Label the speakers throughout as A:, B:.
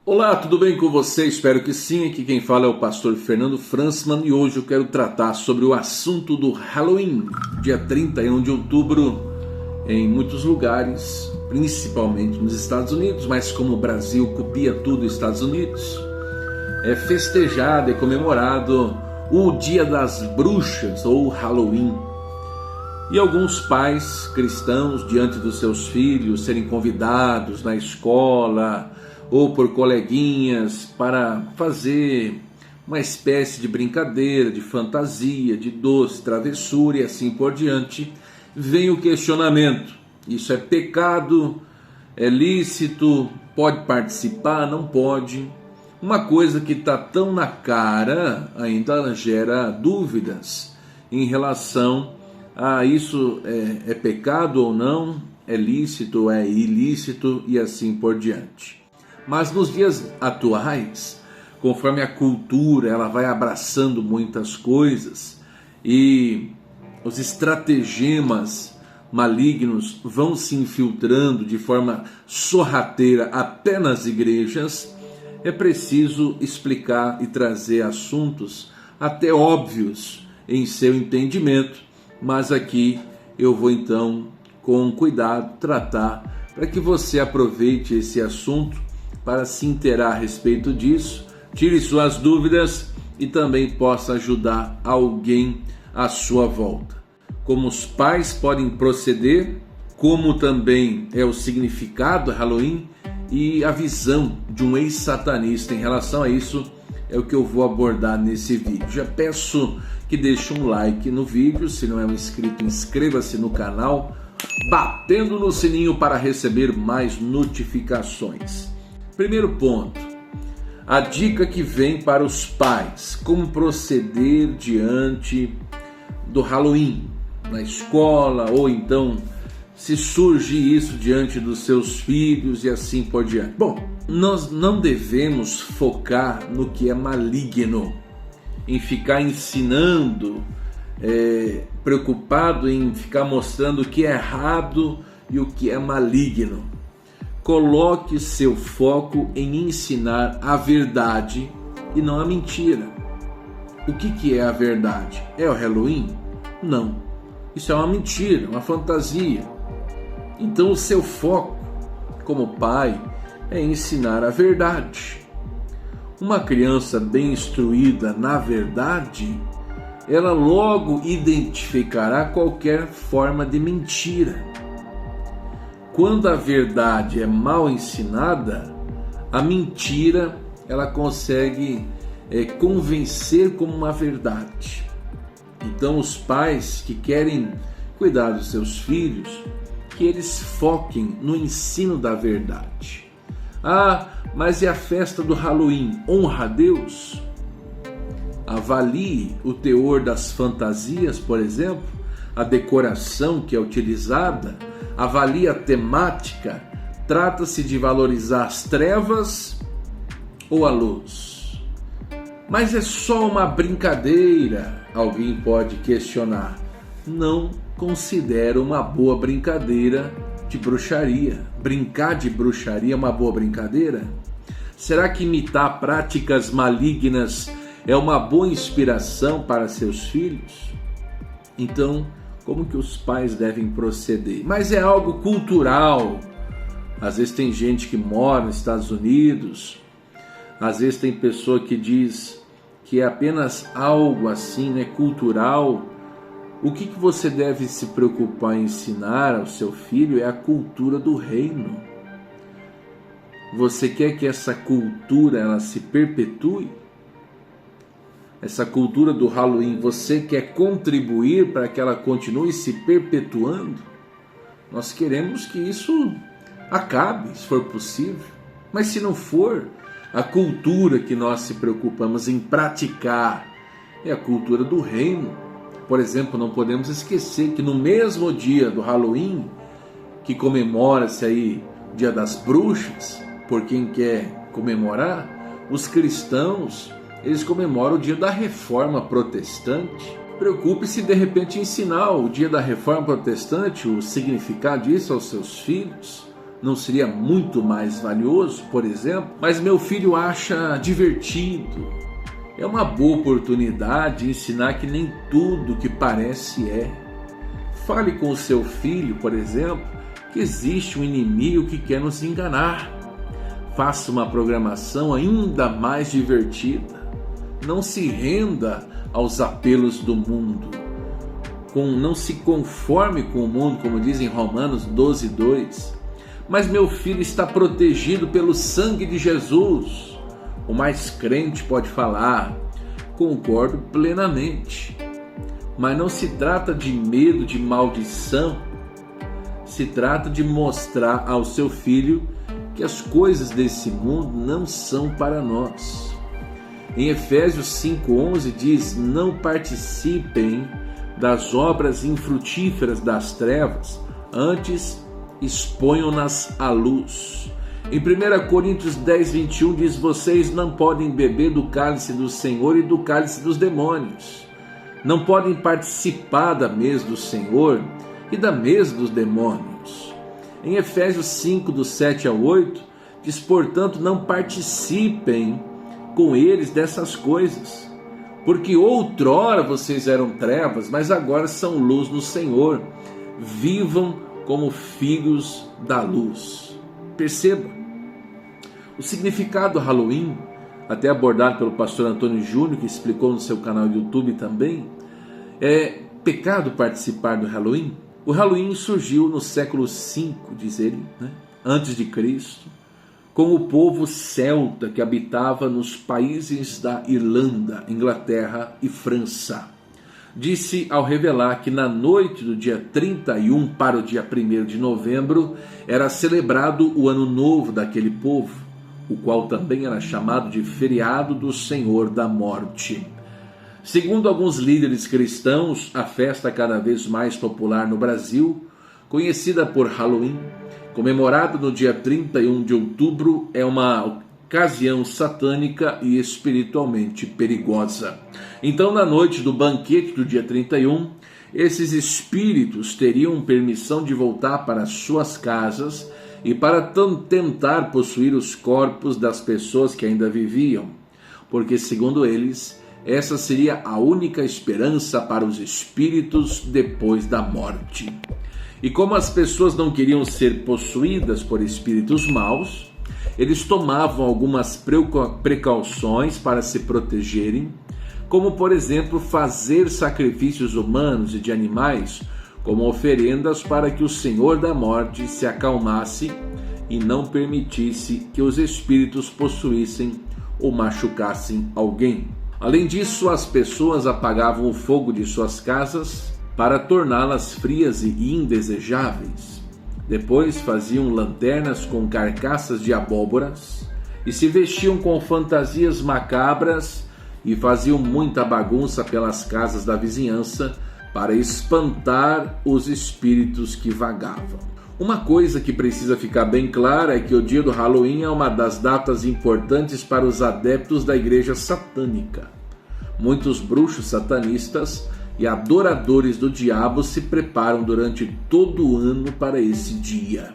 A: Olá, tudo bem com você? Espero que sim. Aqui quem fala é o pastor Fernando Fransman e hoje eu quero tratar sobre o assunto do Halloween, dia 31 de outubro, em muitos lugares, principalmente nos Estados Unidos, mas como o Brasil copia tudo dos Estados Unidos, é festejado, é comemorado o Dia das Bruxas ou Halloween. E alguns pais cristãos, diante dos seus filhos serem convidados na escola ou por coleguinhas para fazer uma espécie de brincadeira, de fantasia, de doce, travessura e assim por diante, vem o questionamento: isso é pecado? É lícito? Pode participar? Não pode? Uma coisa que está tão na cara ainda gera dúvidas em relação a isso é pecado ou não, é lícito, é ilícito e assim por diante. Mas nos dias atuais, conforme a cultura ela vai abraçando muitas coisas e os estratagemas malignos vão se infiltrando de forma sorrateira até nas igrejas, é preciso explicar e trazer assuntos até óbvios em seu entendimento, mas aqui eu vou então com cuidado tratar para que você aproveite esse assunto para se inteirar a respeito disso, tire suas dúvidas e também possa ajudar alguém à sua volta. Como os pais podem proceder, como também é o significado do Halloween e a visão de um ex-satanista em relação a isso, é o que eu vou abordar nesse vídeo. Já peço que deixe um like no vídeo, se não é um inscrito, inscreva-se no canal, batendo no sininho para receber mais notificações. Primeiro ponto, a dica que vem para os pais: como proceder diante do Halloween na escola, ou então se surge isso diante dos seus filhos e assim por diante. Bom, nós não devemos focar no que é maligno, em ficar ensinando, preocupado em ficar mostrando o que é errado e o que é maligno. Coloque seu foco em ensinar a verdade e não a mentira. O que é a verdade? É o Halloween? Não. Isso é uma mentira, uma fantasia. Então o seu foco, como pai, é ensinar a verdade. Uma criança bem instruída na verdade, ela logo identificará qualquer forma de mentira. Quando a verdade é mal ensinada, a mentira ela consegue convencer como uma verdade. Então os pais que querem cuidar dos seus filhos, que eles foquem no ensino da verdade. Ah, mas e a festa do Halloween? Honra a Deus? Avalie o teor das fantasias, por exemplo, a decoração que é utilizada, avalie a temática, trata-se de valorizar as trevas ou a luz? Mas é só uma brincadeira, alguém pode questionar. Não considero uma boa brincadeira de bruxaria. Brincar de bruxaria é uma boa brincadeira? Será que imitar práticas malignas é uma boa inspiração para seus filhos? Então, como que os pais devem proceder? Mas é algo cultural. Às vezes tem gente que mora nos Estados Unidos, às vezes tem pessoa que diz que é apenas algo assim, cultural. O que você deve se preocupar em ensinar ao seu filho é a cultura do reino. Você quer que essa cultura ela se perpetue? Essa cultura do Halloween, você quer contribuir para que ela continue se perpetuando? Nós queremos que isso acabe, se for possível. Mas se não for, a cultura que nós se preocupamos em praticar é a cultura do reino. Por exemplo, não podemos esquecer que no mesmo dia do Halloween, que comemora-se aí o Dia das Bruxas, por quem quer comemorar, os cristãos eles comemoram o dia da Reforma Protestante. Preocupe-se de repente em ensinar o dia da Reforma Protestante, o significado disso aos seus filhos. não seria muito mais valioso, por exemplo? Mas meu filho acha divertido. É uma boa oportunidade de ensinar que nem tudo que parece é. Fale com o seu filho, por exemplo, que existe um inimigo que quer nos enganar. Faça uma programação ainda mais divertida. Não se renda aos apelos do mundo. Não se conforme com o mundo, como diz em Romanos 12:2. Mas meu filho está protegido pelo sangue de Jesus. O mais crente pode falar: concordo plenamente. Mas não se trata de medo, de maldição. Se trata de mostrar ao seu filho que as coisas desse mundo não são para nós. Em Efésios 5:11 diz: não participem das obras infrutíferas das trevas, antes exponham-nas à luz. Em 1 Coríntios 10:21 diz: vocês não podem beber do cálice do Senhor e do cálice dos demônios. Não podem participar da mesa do Senhor e da mesa dos demônios. Em Efésios 5, do 7 ao 8, diz: portanto, não participem com eles dessas coisas, porque outrora vocês eram trevas, mas agora são luz no Senhor. Vivam como filhos da luz. Perceba, o significado do Halloween, até abordado pelo pastor Antônio Júnior, que explicou no seu canal do YouTube também, é pecado participar do Halloween? O Halloween surgiu no século V, diz ele, antes de Cristo, com o povo celta que habitava nos países da Irlanda, Inglaterra e França. Disse ao revelar que na noite do dia 31 para o dia 1º de novembro era celebrado o ano novo daquele povo, o qual também era chamado de feriado do Senhor da Morte. Segundo alguns líderes cristãos, a festa cada vez mais popular no Brasil, conhecida por Halloween, comemorado no dia 31 de outubro, é uma ocasião satânica e espiritualmente perigosa. Então, na noite do banquete do dia 31, esses espíritos teriam permissão de voltar para suas casas e para tentar possuir os corpos das pessoas que ainda viviam, porque, segundo eles, essa seria a única esperança para os espíritos depois da morte. E como as pessoas não queriam ser possuídas por espíritos maus, eles tomavam algumas precauções para se protegerem, como, por exemplo, fazer sacrifícios humanos e de animais como oferendas para que o Senhor da Morte se acalmasse e não permitisse que os espíritos possuíssem ou machucassem alguém. Além disso, as pessoas apagavam o fogo de suas casas para torná-las frias e indesejáveis. Depois faziam lanternas com carcaças de abóboras e se vestiam com fantasias macabras e faziam muita bagunça pelas casas da vizinhança para espantar os espíritos que vagavam. Uma coisa que precisa ficar bem clara é que o dia do Halloween é uma das datas importantes para os adeptos da igreja satânica. Muitos bruxos satanistas e adoradores do diabo se preparam durante todo o ano para esse dia.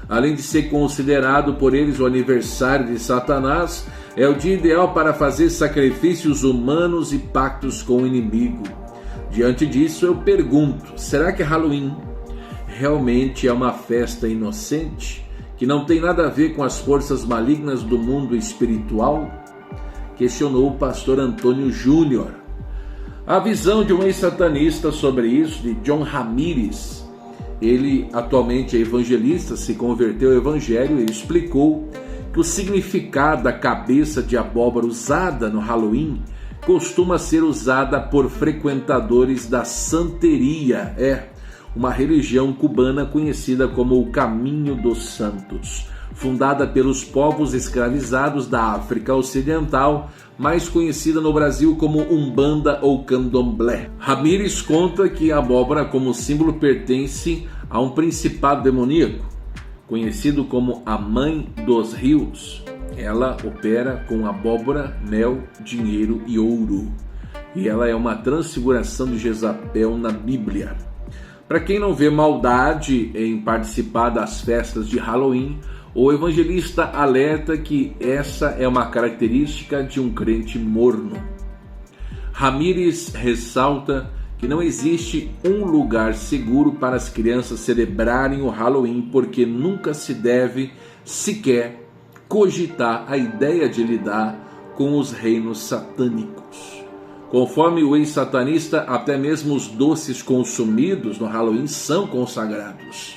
A: Além de ser considerado por eles o aniversário de Satanás, é o dia ideal para fazer sacrifícios humanos e pactos com o inimigo. Diante disso, eu pergunto: será que Halloween realmente é uma festa inocente, que não tem nada a ver com as forças malignas do mundo espiritual? Questionou o pastor Antônio Júnior. A visão de um ex-satanista sobre isso, de John Ramirez, ele atualmente é evangelista, se converteu ao evangelho, ele explicou que o significado da cabeça de abóbora usada no Halloween costuma ser usada por frequentadores da santeria, uma religião cubana conhecida como o Caminho dos Santos, fundada pelos povos escravizados da África Ocidental, mais conhecida no Brasil como Umbanda ou Candomblé. Ramírez conta que a abóbora como símbolo pertence a um principado demoníaco, conhecido como a Mãe dos Rios. Ela opera com abóbora, mel, dinheiro e ouro, e ela é uma transfiguração de Jezabel na Bíblia. Para quem não vê maldade em participar das festas de Halloween, o evangelista alerta que essa é uma característica de um crente morno. Ramírez ressalta que não existe um lugar seguro para as crianças celebrarem o Halloween, porque nunca se deve sequer cogitar a ideia de lidar com os reinos satânicos. Conforme o ex-satanista, até mesmo os doces consumidos no Halloween são consagrados.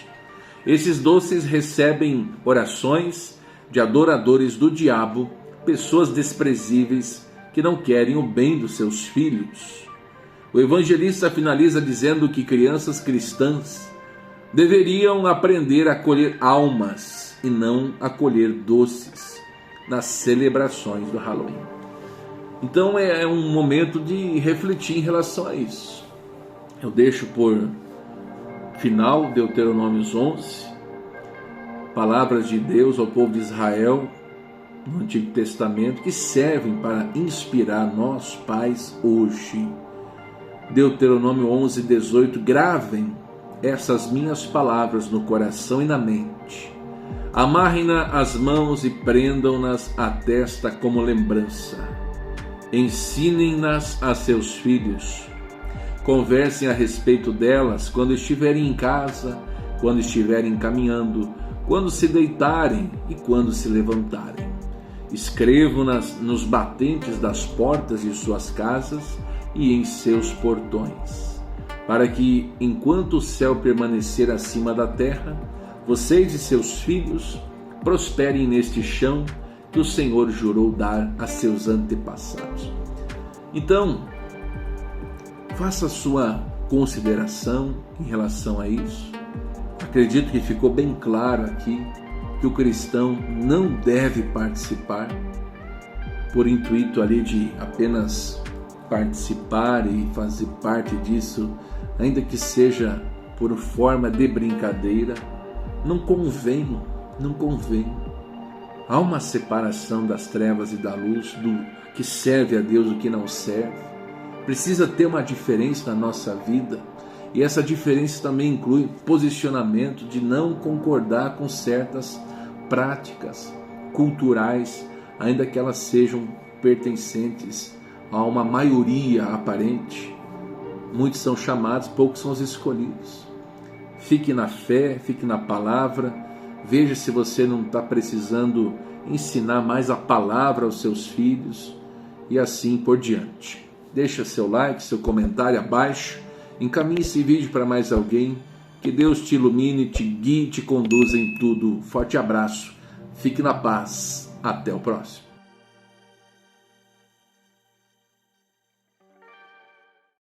A: Esses doces recebem orações de adoradores do diabo, pessoas desprezíveis que não querem o bem dos seus filhos. O evangelista finaliza dizendo que crianças cristãs deveriam aprender a colher almas e não a colher doces nas celebrações do Halloween. Então é um momento de refletir em relação a isso. Eu deixo por final Deuteronômio 11, palavras de Deus ao povo de Israel no Antigo Testamento, que servem para inspirar nós pais hoje. Deuteronômio 11, 18, gravem essas minhas palavras no coração e na mente. Amarrem-na às mãos e prendam-nas à testa como lembrança. Ensinem-nas a seus filhos. Conversem a respeito delas quando estiverem em casa, quando estiverem caminhando, quando se deitarem e quando se levantarem. Escrevam-nas nos batentes das portas de suas casas e em seus portões, para que, enquanto o céu permanecer acima da terra, vocês e seus filhos prosperem neste chão que o Senhor jurou dar a seus antepassados. Então, faça a sua consideração em relação a isso. Acredito que ficou bem claro aqui que o cristão não deve participar por intuito ali de apenas participar e fazer parte disso, ainda que seja por forma de brincadeira. Não convém. Há uma separação das trevas e da luz, do que serve a Deus e do que não serve. Precisa ter uma diferença na nossa vida, e essa diferença também inclui posicionamento de não concordar com certas práticas culturais, ainda que elas sejam pertencentes a uma maioria aparente. Muitos são chamados, poucos são os escolhidos. Fique na fé, fique na palavra. Veja se você não está precisando ensinar mais a palavra aos seus filhos e assim por diante. Deixa seu like, seu comentário abaixo. Encaminhe esse vídeo para mais alguém. Que Deus te ilumine, te guie, te conduza em tudo. Forte abraço. Fique na paz. Até o próximo.